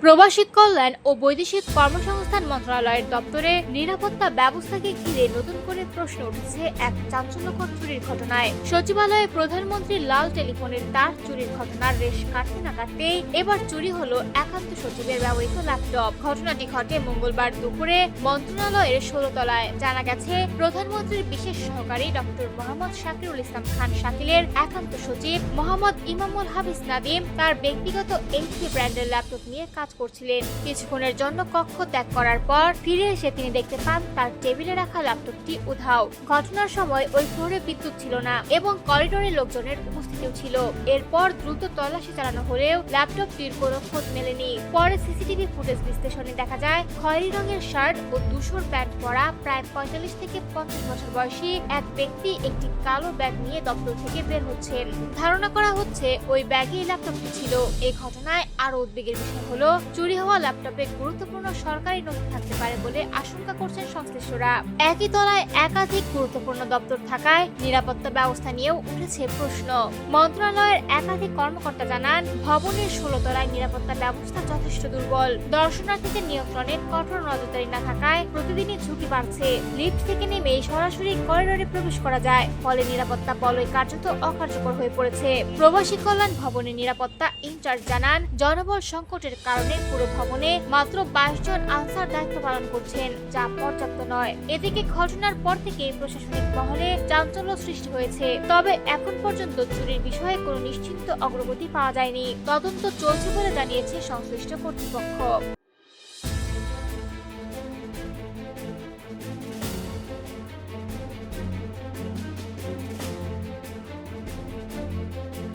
প্রবাসী কল্যাণ ও বৈদেশিক কর্মসংস্থান মন্ত্রণালয়ের দপ্তরে নিরাপত্তা ব্যবস্থাকে ঘিরে নতুন করে প্রশ্ন উঠেছে এক চাঞ্চল্যকর চুরির ঘটনায়। সচিবালয়ে প্রধানমন্ত্রীর লাল টেলিফোনের তার চুরির ঘটনার রেশ কাটতে না কাটতেই এবার চুরি হলো একান্ত সচিবের ব্যবহৃত ল্যাপটপ। ঘটনাটি ঘটে মঙ্গলবার দুপুরে মন্ত্রণালয়ের 16 তলায়। জানা গেছে, প্রধানমন্ত্রীর বিশেষ সহকারী ডক্টর মোহাম্মদ শাকিরুল ইসলাম খান শাকিলের একান্ত সচিব মোহাম্মদ ইমামুল হাফিজ নাদিম তার ব্যক্তিগত এইচপি ব্র্যান্ডের ল্যাপটপ নিয়ে কাজ করছিলেন। কিছুক্ষণের জন্য কক্ষ ত্যাগ করার পর ফিরে এসে তিনি দেখতে পান তার টেবিলে রাখা ল্যাপটপটি উধাও। ঘটনার সময় ওই ফ্লোরে বিদ্যুৎ ছিল না এবং করিডোরে লোকজনের উপস্থিতিও ছিল। এরপর দ্রুত তল্লাশি চালানো হলেও ল্যাপটপটির কোনো খোঁজ মেলেনি। পরে সিসিটিভি ফুটেজ বিশ্লেষণে দেখা যায়, খয়েরি রঙের শার্ট ও ধূসর প্যান্ট পরা প্রায় 45 থেকে 50 বছর বয়সী এক ব্যক্তি একটি কালো ব্যাগ নিয়ে দপ্তর থেকে বের হচ্ছেন। ধারণা করা হচ্ছে ওই ব্যাগেই ল্যাপটপটি ছিল। এই ঘটনায় আরো উদ্বেগের বিষয় হলো, চুরি হওয়া ল্যাপটপে গুরুত্বপূর্ণ সরকারি নথি থাকতে পারে বলে আশঙ্কা করছেন সংশ্লিষ্টরা। একই তলায় একাধিক গুরুত্বপূর্ণ দপ্তর থাকায় নিরাপত্তা ব্যবস্থা নিয়েও উঠেছে প্রশ্ন। মন্ত্রণালয়ের একাধিক কর্মকর্তা জানান, ভবনের 16 তলায় নিরাপত্তা ব্যবস্থা যথেষ্ট দুর্বল। দর্শনার্থীদের নিয়ন্ত্রণে কঠোর নজরদারি না থাকায় প্রতিদিনই ঝুঁকি বাড়ছে। লিফট থেকে নেমে সরাসরি করিডোরে প্রবেশ করা যায়, ফলে নিরাপত্তা বলয় কার্যত অকার্যকর হয়ে পড়েছে। প্রবাসী কল্যাণ ভবনের নিরাপত্তা ইনচার্জ জানান, জনবল সংকটের কারণে পুরো ভবনে মাত্র 22 জন আনসার দায়িত্ব পালন করছেন, যা পর্যাপ্ত নয়। এদিকে ঘটনার পর থেকে প্রশাসনিক মহলে চাঞ্চল্য সৃষ্টি হয়েছে। তবে এখন পর্যন্ত চুরির বিষয়ে কোনো নিশ্চিন্ত অগ্রগতি পাওয়া যায়নি। তদন্ত চলছে বলে জানিয়েছে সংশ্লিষ্ট কর্তৃপক্ষ।